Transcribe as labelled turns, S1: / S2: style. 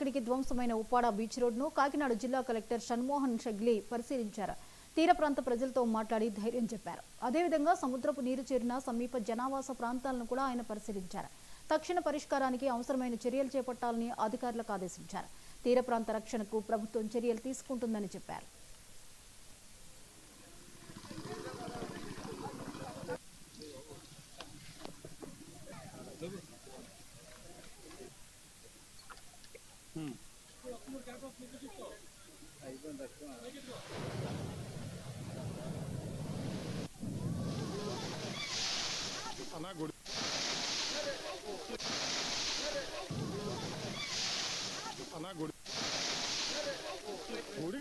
S1: మునిగి ధ్వంసమైన ఉప్పాడ బీచ్ రోడ్ను కాకినాడ జిల్లా కలెక్టర్ షణ్మోహన్ షగ్లీ పరిశీలించారు. తీర ప్రాంత ప్రజలతో మాట్లాడి ధైర్యం చెప్పారు. అదేవిధంగా సముద్రపు నీరు చేరిన సమీప జనావాస ప్రాంతాలను కూడా ఆయన పరిశీలించారు. తక్షణ పరిష్కారానికి అవసరమైన చర్యలు చేపట్టాలని అధికారులకు ఆదేశించారు. తీర ప్రాంత రక్షణకు ప్రభుత్వం చర్యలు తీసుకుంటుందని చెప్పారు.
S2: గుడి